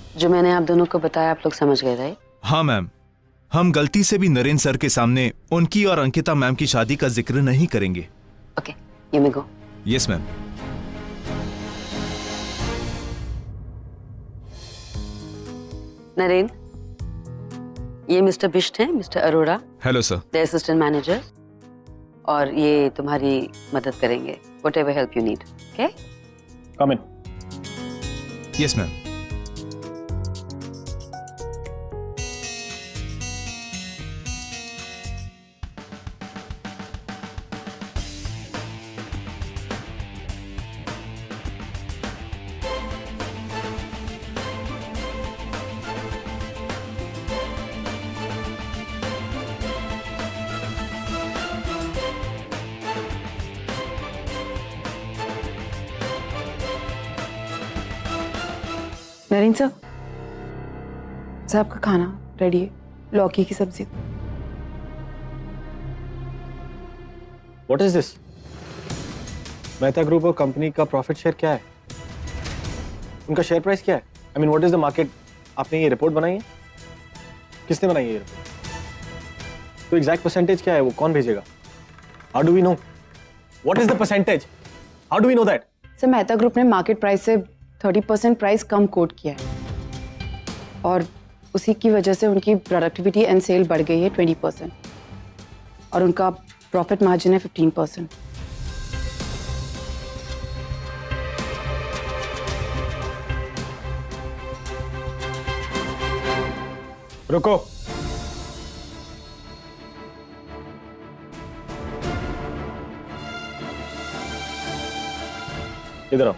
जो मैंने आप दोनों को बताया आप लोग समझ गए, राइट? हाँ मैम, हम गलती से भी नरेंद्र सर के सामने उनकी और अंकिता मैम की शादी का जिक्र नहीं करेंगे। Okay, you may go. Yes ma'am. Narendra, ये मिस्टर बिष्ट हैं, mister Arora. Hello sir. The assistant manager, और ये तुम्हारी मदद करेंगे, whatever help you need. Okay, come in. Yes ma'am. Narendra sir, आपका खाना रेडी है, लौकी की सब्जी। What is this? Mehta group और कंपनी का प्रॉफिट शेयर क्या है? उनका शेयर प्राइस क्या है? I mean what is the market? आपने ये रिपोर्ट बनाई है? किसने बनाई है ये रिपोर्ट? तो एग्जैक्ट परसेंटेज क्या है, वो कौन भेजेगा? How do we know? What is the percentage? How do we know that? Sir, Mehta group ने मार्केट प्राइस से 30% प्राइस कम कोट किया है और उसी की वजह से उनकी प्रोडक्टिविटी एंड सेल बढ़ गई है 20% और उनका प्रॉफिट मार्जिन है 15%। रुको, इधर आओ।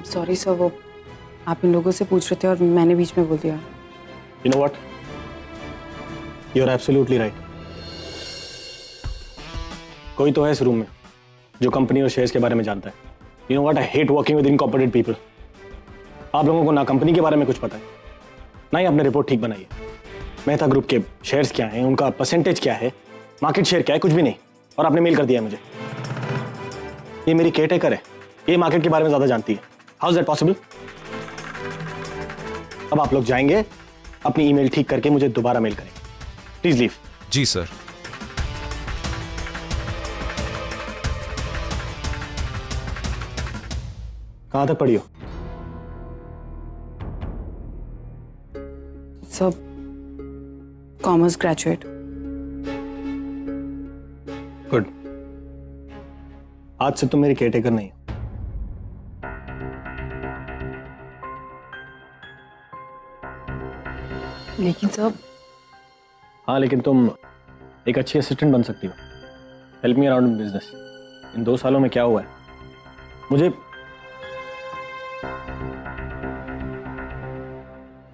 सॉरी सर, वो आप इन लोगों से पूछ रहे थे और मैंने बीच में बोल दिया। You know what? You're absolutely right. कोई तो है इस रूम में जो कंपनी और शेयर्स के बारे में जानता है। You know what? I hate working with incompetent people. आप लोगों को ना कंपनी के बारे में कुछ पता है, ना ही आपने रिपोर्ट ठीक बनाई है। मेहता ग्रुप के शेयर्स क्या हैं, उनका परसेंटेज क्या है, मार्केट शेयर क्या है, कुछ भी नहीं। और आपने मेल कर दिया है मुझे। ये मेरी केयरटेकर है, ये मार्केट के बारे में ज्यादा जानती है। How is that possible? अब आप लोग जाएंगे, अपनी ईमेल ठीक करके मुझे दोबारा मेल करें। Please leave. जी सर। कहां तक पढ़ी हो? Sir, commerce graduate. गुड। आज से तुम मेरी केयरटेकर नहीं हो। लेकिन सर। हाँ, लेकिन तुम एक अच्छी असिस्टेंट बन सकती हो। Help me around business. इन 2 सालों में क्या हुआ है मुझे।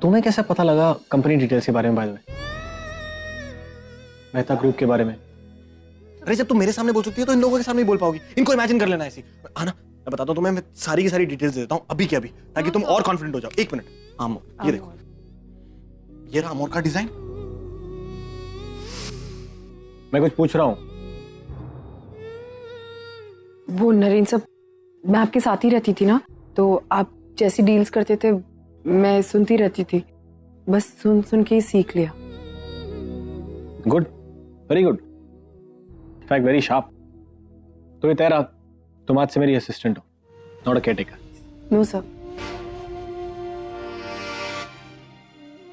तुम्हें कैसे पता लगा कंपनी डिटेल्स के बारे में? By the way, Mehta group के बारे में। अरे जब तुम मेरे सामने बोल सकती हो तो इन लोगों के सामने भी बोल पाओगी। इनको इमेजिन कर लेना ऐसी। आना, मैं बताता हूँ तुम्हें, मैं सारी की सारी डिटेल्स दे देता हूँ अभी के अभी, ताकि तुम और कॉन्फिडेंट हो जाओ। 1 मिनट। आमो, ये देखो, ये रहा अमोर का डिजाइन। मैं कुछ पूछ रहा हूं। वो नरेंद्र सर, मैं आपके साथ ही रहती थी ना, तो आप जैसी डील्स करते थे मैं सुनती रहती थी, बस सुन सुन के ही सीख लिया। Good, very good, in fact very sharp. तो ये तेरा, तुम आज से मेरी असिस्टेंट हो, not a caretaker. No sir,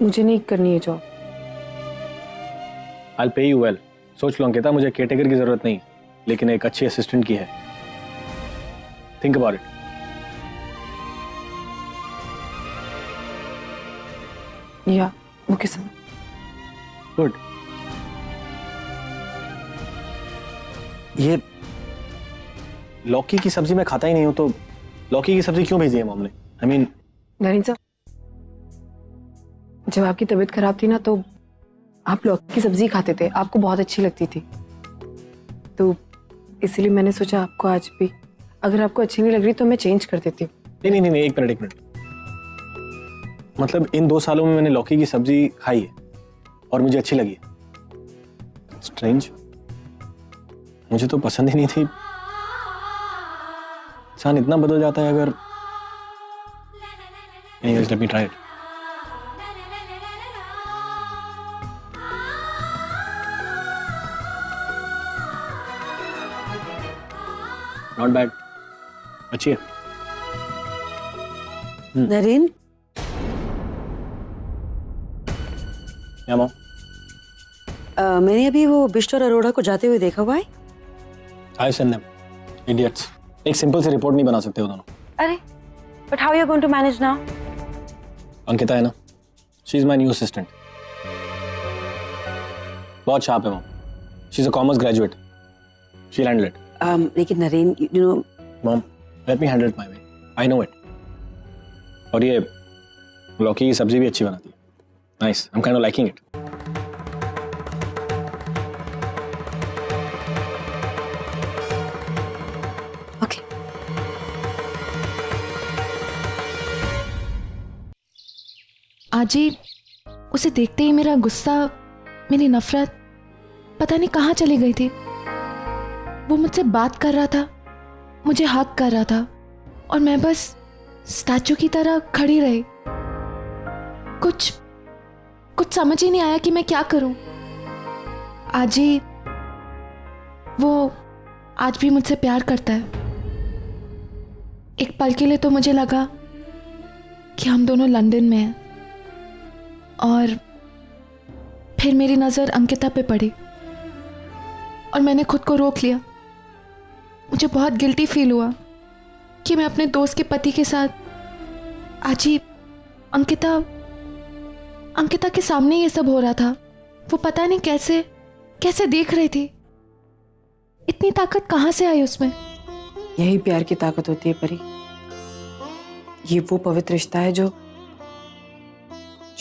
मुझे नहीं करनी है job. I will pay you well. सोच लो अंकिता, मुझे केयरटेकर की जरूरत नहीं, लेकिन एक अच्छी असिस्टेंट की है। Think about it. या ओके सर। गुड। ये लौकी की सब्जी मैं खाता ही नहीं हूं, तो लौकी की सब्जी क्यों भेजी है मॉम ने? आई मीन नरेंद्र सर, जब आपकी तबीयत खराब थी ना, तो आप लौकी की सब्जी खाते थे, आपको बहुत अच्छी लगती थी, तो इसलिए मैंने सोचा आपको आज भी, अगर आपको अच्छी नहीं लग रही तो मैं चेंज कर देती हूँ। नहीं नहीं नहीं, एक मिनट। मतलब इन 2 सालों में मैंने लौकी की सब्जी खाई है और मुझे अच्छी लगी है। स्ट्रेंज। मुझे तो पसंद ही नहीं थी। इंसान इतना बदल जाता है अगर। Anyways, let me try it. Not bad. अच्छी है। नरेन, क्या मॉम? मैंने अभी वो बिष्ट और अरोड़ा को जाते हुए देखा हुआ है। I've seen them. Idiots. एक सिंपल सी रिपोर्ट नहीं बना सकते वो दोनों। अरे, but how are you going to manage now? Ankita है ना, she is my new assistant. बहुत शार्प है mom. She is a commerce graduate. She will handle it. लेकिन Naren, you know, mom, let me handle it my way. I know it. और ये लौकी की सब्जी भी अच्छी बनाती है। Nice, I am kind of liking it. okay. आजी, उसे देखते ही मेरा गुस्सा, मेरी नफरत पता नहीं कहाँ चली गई थी। वो मुझसे बात कर रहा था, मुझे हक कर रहा था और मैं बस स्टैचू की तरह खड़ी रही। कुछ समझ ही नहीं आया कि मैं क्या करूं। आजी, वो आज भी मुझसे प्यार करता है। एक पल के लिए तो मुझे लगा कि हम दोनों लंदन में हैं, और फिर मेरी नज़र अंकिता पे पड़ी और मैंने खुद को रोक लिया। मुझे बहुत गिल्टी फील हुआ कि मैं अपने दोस्त के पति के साथ आजी, अंकिता के सामने ये सब हो रहा था। वो पता नहीं कैसे देख रही थी। इतनी ताकत कहाँ से आई उसमें? यही प्यार की ताकत होती है परी। ये वो पवित्र रिश्ता है जो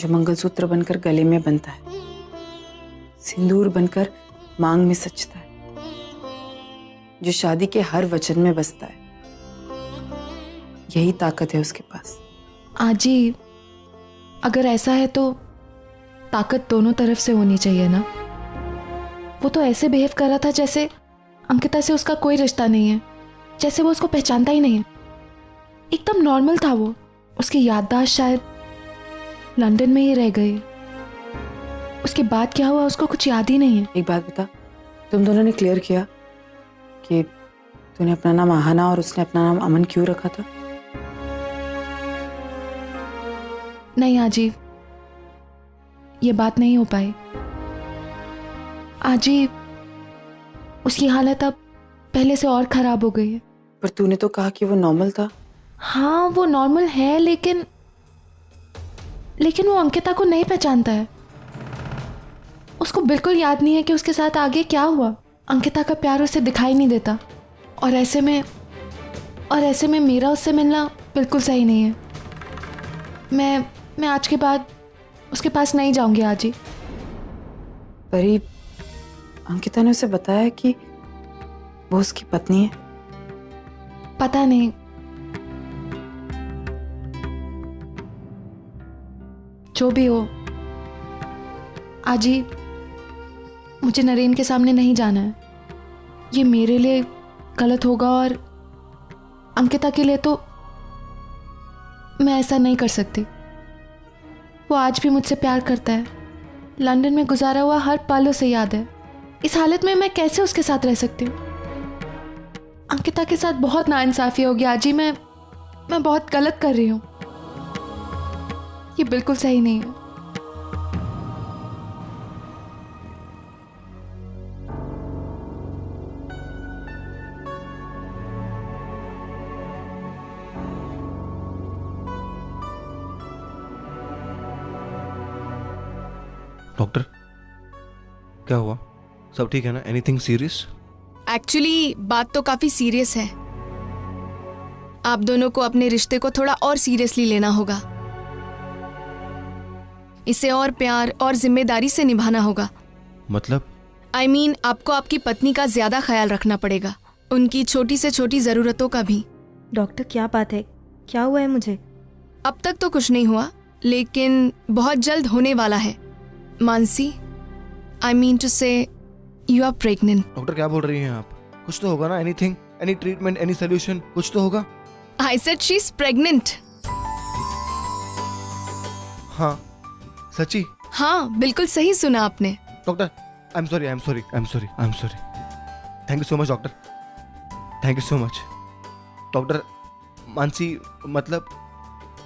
मंगलसूत्र बनकर गले में बनता है, सिंदूर बनकर मांग में सजता है, जो शादी के हर वचन में बसता है। यही ताकत है उसके पास। आजी, अगर ऐसा है तो ताकत दोनों तरफ से होनी चाहिए ना। वो तो ऐसे बिहेव कर रहा था जैसे अंकिता से उसका कोई रिश्ता नहीं है, जैसे वो उसको पहचानता ही नहीं है। एकदम नॉर्मल था वो। उसकी याददाश्त शायद लंदन में ही रह गई। उसके बाद क्या हुआ उसको कुछ याद ही नहीं है। एक बात बता, तुम दोनों ने क्लियर किया कि तूने अपना नाम आहाना और उसने अपना नाम अमन क्यों रखा था? नहीं आजी, ये बात नहीं हो पाई। आजी, उसकी हालत अब पहले से और खराब हो गई है। पर तूने तो कहा कि वो नॉर्मल था। हाँ, वो नॉर्मल है, लेकिन वो अंकिता को नहीं पहचानता है। उसको बिल्कुल याद नहीं है कि उसके साथ आगे क्या हुआ। अंकिता का प्यार उसे दिखाई नहीं देता, और ऐसे में मेरा उससे मिलना बिल्कुल सही नहीं है। मैं आज के बाद उसके पास नहीं जाऊंगी आजी। परी, अंकिता ने उसे बताया कि वो उसकी पत्नी है। पता नहीं, जो भी हो आजी, मुझे नरेन के सामने नहीं जाना है। ये मेरे लिए गलत होगा और अंकिता के लिए तो मैं ऐसा नहीं कर सकती। वो आज भी मुझसे प्यार करता है। लंदन में गुजारा हुआ हर पल उसे याद है। इस हालत में मैं कैसे उसके साथ रह सकती हूँ? अंकिता के साथ बहुत नाइंसाफी होगी आजी। मैं बहुत गलत कर रही हूँ। ये बिल्कुल सही नहीं है। डॉक्टर, क्या हुआ? सब ठीक है ना? Anything serious? एक्चुअली बात तो काफी सीरियस है। आप दोनों को अपने रिश्ते को थोड़ा और सीरियसली लेना होगा। इसे और प्यार और जिम्मेदारी से निभाना होगा। मतलब? I mean, आपको आपकी पत्नी का ज्यादा ख्याल रखना पड़ेगा, उनकी छोटी से छोटी जरूरतों का भी। डॉक्टर, क्या बात है? क्या हुआ है मुझे? अब तक तो कुछ नहीं हुआ, लेकिन बहुत जल्द होने वाला है। Mansi, I mean to say, you are pregnant. Doctor, क्या बोल रही हैं आप? कुछ तो होगा ना, anything, any treatment, any solution, कुछ तो होगा। I said she is pregnant. हाँ सच्ची? हाँ बिल्कुल सही सुना आपने। Doctor I am sorry, I am sorry, I am sorry, I am sorry. Thank you so much doctor, thank you so much. Doctor Mansi मतलब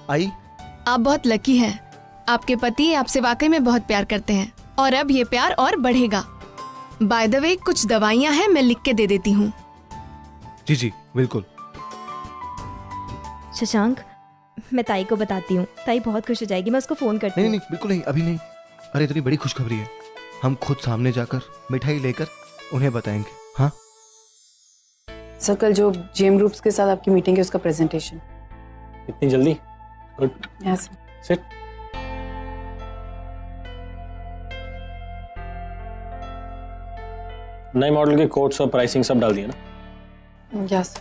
आई? आप बहुत लकी हैं। आपके पति आपसे वाकई में बहुत प्यार करते हैं और अब ये प्यार और बढ़ेगा। बाय द वे कुछ दवाइयाँ हैं, मैं लिख के दे देती हूँ। जी जी बिल्कुल। शशांक, मैं ताई को बताती हूँ, ताई बहुत खुश हो जाएगी, मैं उसको फोन करती नहीं हूँ। नहीं बिल्कुल नहीं, अभी नहीं। अरे इतनी बड़ी खुशखबरी है, हम खुद सामने जाकर मिठाई लेकर उन्हें बताएंगे। हाँ सर, कल जो जेम ग्रुप्स के साथ आपकी मीटिंग है उसका प्रेजेंटेशन। इतनी जल्दी? गुड। Yes sit. नए मॉडल के कोड्स और प्राइसिंग सब डाल दिए ना? यस।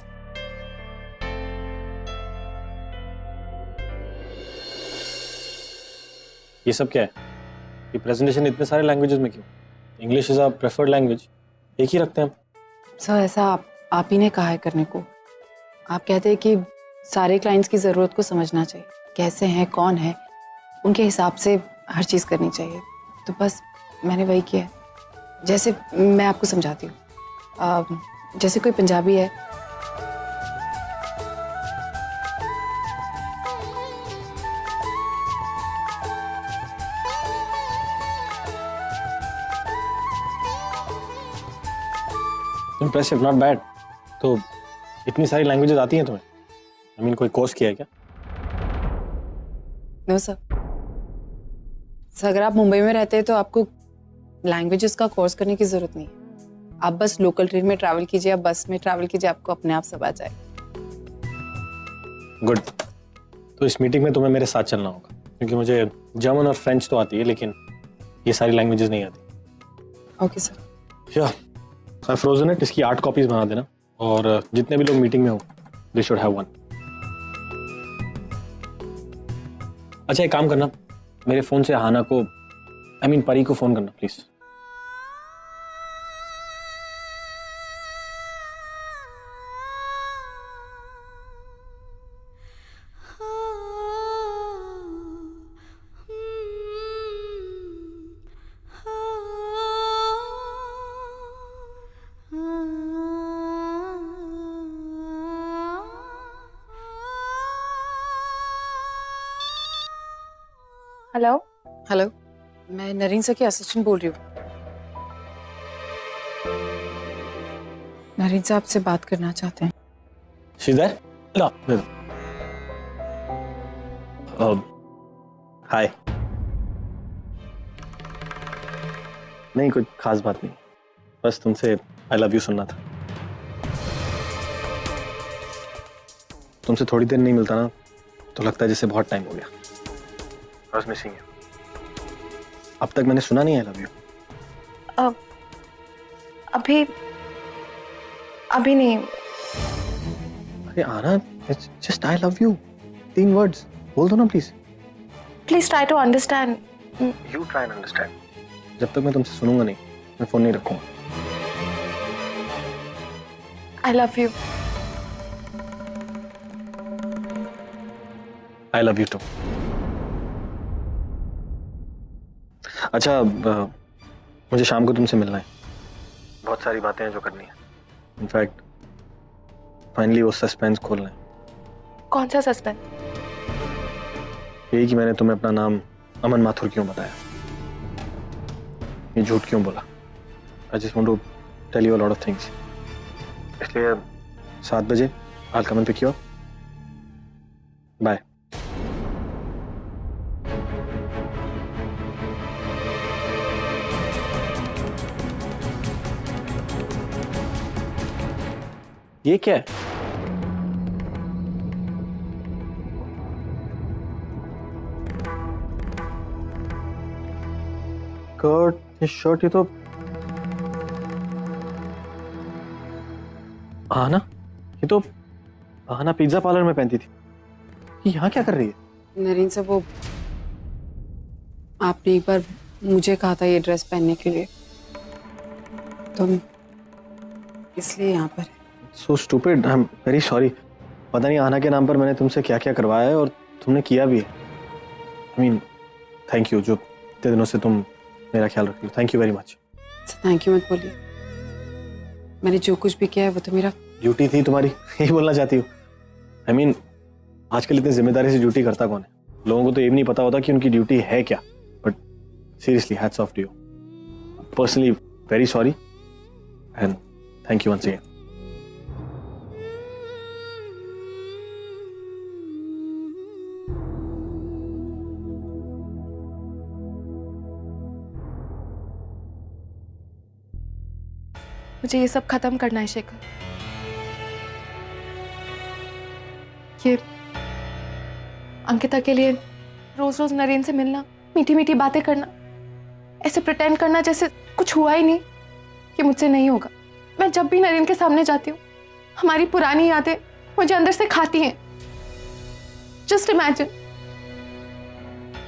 ये सब क्या है? ये प्रेजेंटेशन इतने सारे लैंग्वेजेस में क्यों? English is a preferred language, एक ही रखते हैं हम। सर ऐसा आप ही ने कहा है करने को। आप कहते हैं कि सारे क्लाइंट्स की ज़रूरत को समझना चाहिए, कैसे हैं, कौन है, उनके हिसाब से हर चीज़ करनी चाहिए। तो बस मैंने वही किया है। जैसे मैं आपको समझाती हूँ, जैसे कोई पंजाबी है, इम्प्रेसिव, नॉट बैड। तो इतनी सारी लैंग्वेजेस आती हैं तुम्हें? आई मीन कोई कोर्स किया है क्या? No sir. अगर आप मुंबई में रहते हैं तो आपको लैंग्वेजेस का कोर्स करने की जरूरत नहीं है। आप बस लोकल ट्रेन में ट्रैवल कीजिए, आप बस में ट्रैवल कीजिए, आपको अपने आप सब आ जाए। गुड। तो इस मीटिंग में तुम्हें मेरे साथ चलना होगा, क्योंकि मुझे जर्मन और फ्रेंच तो आती है, लेकिन ये सारी लैंग्वेजेस नहीं आती। Okay sir. I frozen it, इसकी 8 कॉपीज बना देना, और जितने भी लोग मीटिंग में हो दे शुड हैव वन। अच्छा एक काम करना, मेरे फोन से हाना को, आई मीन परी को फोन करना प्लीज। हेलो। हेलो, मैं नरीन सर की असिस्टेंट बोल रही हूँ। नरीन साहब से बात करना चाहते हैं। She's there? No. हाय। नहीं कुछ खास बात नहीं, बस तुमसे आई लव यू सुनना था। तुमसे थोड़ी देर नहीं मिलता ना तो लगता है जैसे बहुत टाइम हो गया। I was missing you. अब तक मैंने सुना नहीं आई लव यू। अभी नहीं। अरे आना, just I love you, 3 words बोल दो ना please. Please try to understand. You try and understand. जब तक मैं तुमसे सुनूंगा नहीं मैं फोन नहीं रखूंगा। I love you. I love you too. अच्छा मुझे शाम को तुमसे मिलना है, बहुत सारी बातें हैं जो करनी है। इनफैक्ट फाइनली वो सस्पेंस खोलना है। कौन सा सस्पेंस? यही कि मैंने तुम्हें अपना नाम अमन माथुर क्यों बताया, ये झूठ क्यों बोला। I just want to tell you a lot of things. इसलिए 7 बजे I'll come and pick you up. Bye. ये क्या है? स्कर्ट, ये शर्ट, ये तो आना, ये तो आना पिज्जा पार्लर में पहनती थी। ये यहाँ क्या कर रही है? नरीन से वो आपने एक बार मुझे कहा था ये ड्रेस पहनने के लिए, तो इसलिए यहाँ पर। So stupid, I am very sorry. पता नहीं आना के नाम पर मैंने तुमसे क्या क्या करवाया है और तुमने किया भी है। आई मीन थैंक यू, जो इतने दिनों से तुम मेरा ख्याल रखती हो। Thank you very much. Thank you मत बोलिए, मैंने जो कुछ भी किया है वो तो मेरा ड्यूटी थी तुम्हारी, यही बोलना चाहती हूँ। आई मीन आजकल इतनी जिम्मेदारी से ड्यूटी करता कौन है? लोगों को तो ये भी नहीं पता होता कि उनकी ड्यूटी है क्या। But seriously hats off to you. Personally very sorry and thank you once again. मुझे ये सब खत्म करना है शेखर। ये अंकिता के लिए रोज रोज नरेन से मिलना, मीठी मीठी बातें करना, ऐसे प्रिटेंड करना जैसे कुछ हुआ ही नहीं, ये मुझसे नहीं होगा। मैं जब भी नरेन के सामने जाती हूँ हमारी पुरानी यादें मुझे अंदर से खाती हैं। जस्ट इमेजिन,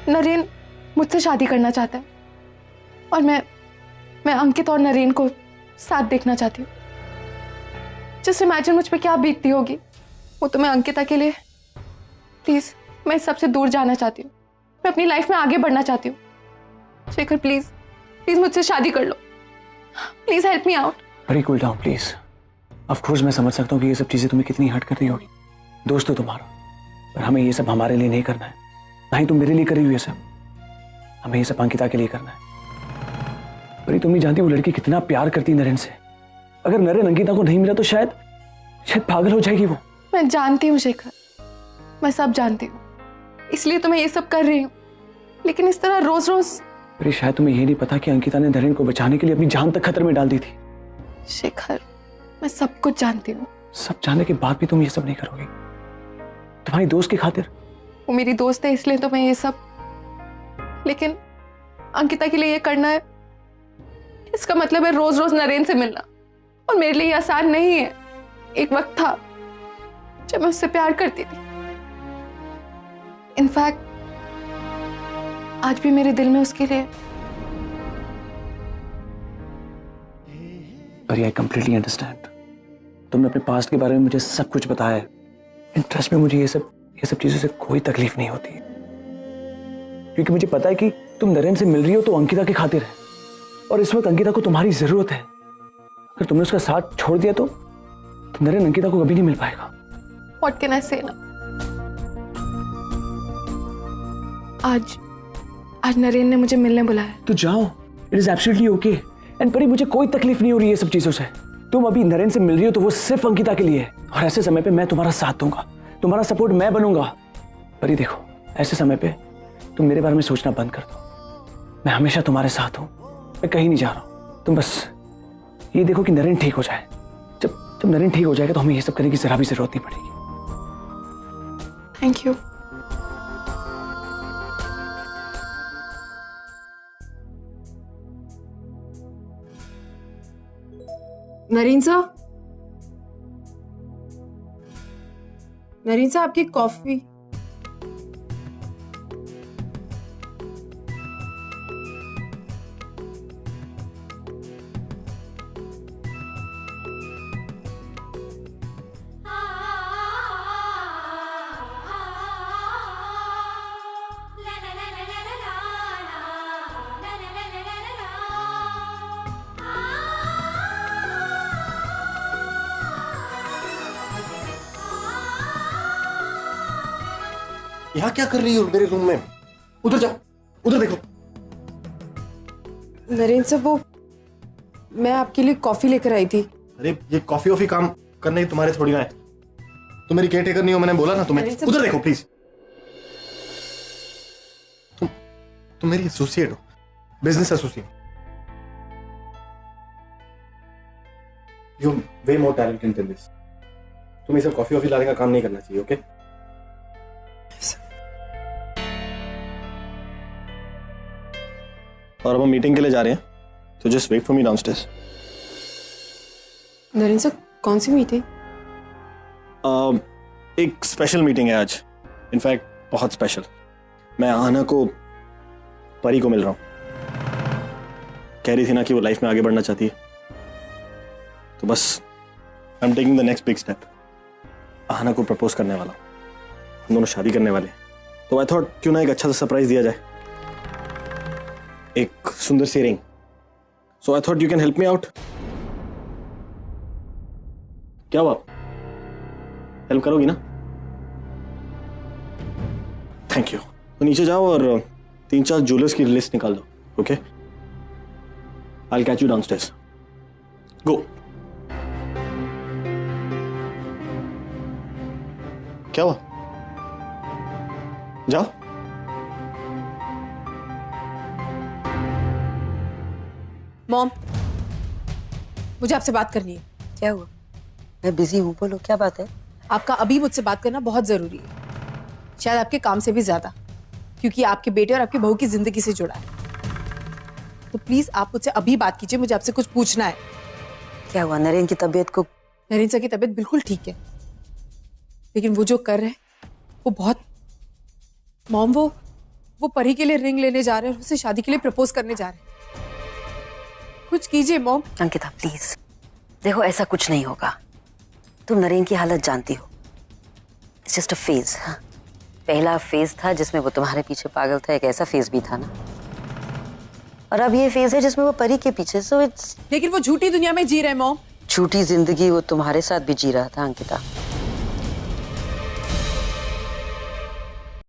नरेन मुझसे शादी करना चाहता है और मैं अंकित और नरेन को साथ देखना चाहती हूँ। जस्ट इमेजिन मुझ पे क्या बीतती होगी। वो तो मैं अंकिता के लिए, प्लीज मैं इस सबसे दूर जाना चाहती हूँ। मैं अपनी लाइफ में आगे बढ़ना चाहती हूँ। शेखर प्लीज प्लीज मुझसे शादी कर लो, please help me out. Very cool down please. Of course मैं समझ सकता हूँ कि ये सब चीजें तुम्हें कितनी हर्ट कर रही होगी। दोस्त हो तुम्हारा, पर हमें ये सब हमारे लिए नहीं करना है, ना ही तुम मेरे लिए करी हुई है सब। हमें ये सब अंकिता के लिए करना है। पर तुम नहीं जानती वो लड़की कितना प्यार करती नरेन से। अगर नरेन अंकिता को नहीं मिला तो शायद पागल हो जाएगी वो। मैं जानती हूँ शेखर, मैं सब जानती हूँ, इसलिए तो मैं ये सब कर रही हूँ। लेकिन इस तरह रोज रोज। अरे शायद तुम्हें ये नहीं पता कि अंकिता ने नरेन को बचाने के लिए अपनी जान तक खतरे में डाल दी थी। शेखर मैं सब कुछ जानती हूँ। सब जानने के बाद भी तुम ये सब नहीं करोगी तुम्हारी दोस्त की खातिर? वो मेरी दोस्त है इसलिए तो मैं ये सब, लेकिन अंकिता के लिए ये करना है, इसका मतलब है रोज रोज नरेन से मिलना। और मेरे लिए ये आसान नहीं है। एक वक्त था जब मैं उससे प्यार करती थी। इनफैक्ट आज भी मेरे दिल में उसके लिए। पर आई कंप्लीटली अंडरस्टैंड। तुमने अपने पास्ट के बारे में मुझे सब कुछ बताया है। इंटरेस्ट में मुझे ये सब चीजों से कोई तकलीफ नहीं होती, क्योंकि मुझे पता है कि तुम नरेन से मिल रही हो तो अंकिता की खातिर है, और इस वक्त अंकिता को तुम्हारी जरूरत है। अगर तुमने उसका साथ छोड़ दिया तो नरेन अंकिता को कभी नहीं मिल पाएगा। What can I say now? आज नरेन ने मुझे मिलने बुलाया। तो जाओ, it is absolutely okay. And परी मुझे कोई तकलीफ नहीं हो रही है सब चीजों से। तुम अभी नरेन से मिल रही हो तो वो सिर्फ अंकिता के लिए है, और ऐसे समय पे मैं तुम्हारा साथ दूंगा, तुम्हारा सपोर्ट मैं बनूंगा। परी देखो, ऐसे समय पे तुम मेरे बारे में सोचना बंद कर दो। मैं हमेशा तुम्हारे साथ हूं, मैं कहीं नहीं जा रहा हूं। तुम बस ये देखो कि नरेन ठीक हो जाए। जब नरेन ठीक हो जाएगा तो हमें ये सब करने की जरा भी जरूरत नहीं पड़ेगी। Thank you. नरेन साहब, आपकी कॉफी। यहाँ क्या कर रही हो मेरे रूम में? उधर जाओ, उधर देखो। नरेन साहब, वो मैं आपके लिए कॉफी लेकर आई थी। अरे ये कॉफी ऑफी काम करने तुम्हारे थोड़ी ना है। तुम मेरी केयर टेकर नहीं हो, मैंने बोला ना तुम्हें। उधर देखो प्लीज। तुम मेरी एसोसिएट हो, business associate. You way more talented than this. तुम ये सब कॉफी ऑफी लाने का काम नहीं करना चाहिए, ओके? और अब हम मीटिंग के लिए जा रहे हैं, तो just wait for me downstairs. Naren साहब, कौन सी मीटिंग? एक स्पेशल मीटिंग है आज, इनफैक्ट बहुत स्पेशल। मैं आना को, परी को मिल रहा हूं। कह रही थी ना कि वो लाइफ में आगे बढ़ना चाहती है, तो बस I am taking the next big step. Aahana को प्रपोज करने वाला हूं, हम दोनों शादी करने वाले हैं। तो आई थॉट क्यों ना एक अच्छा सा सरप्राइज दिया जाए, एक सुंदर सी ring. So I thought you can help me out. क्या हुआ, हेल्प करोगी ना? Thank you. तो नीचे जाओ और 3-4 ज्वेलर्स की लिस्ट निकाल दो। Okay, I will catch you downstairs. Go. क्या हुआ, जाओ। मॉम, मुझे आपसे बात करनी है। क्या हुआ? मैं बिजी हूँ, बोलो क्या बात है? आपका अभी मुझसे बात करना बहुत जरूरी है, शायद आपके काम से भी ज्यादा, क्योंकि आपके बेटे और आपकी बहू की जिंदगी से जुड़ा है। तो प्लीज आप मुझसे अभी बात कीजिए, मुझे आपसे कुछ पूछना है। क्या हुआ? नरेन की तबीयत को? नरेन सर की तबीयत बिल्कुल ठीक है, लेकिन वो जो कर रहे हैं वो बहुत। मॉम, वो परी के लिए रिंग लेने जा रहे हैं और उसे शादी के लिए प्रपोज करने जा रहे हैं। कुछ कीजिए मॉम। अंकिता प्लीज, देखो ऐसा कुछ नहीं होगा। तुम नरेन की हालत जानती हो, इट्स जस्ट अ फेज। पहला फेज था जिसमें वो तुम्हारे पीछे पागल था, एक ऐसा फेज भी था ना, और अब ये फेज है जिसमें वो परी के पीछे। So it's. लेकिन वो झूठी दुनिया में जी रहे हैं मॉम। झूठी जिंदगी वो तुम्हारे साथ भी जी रहा था अंकिता।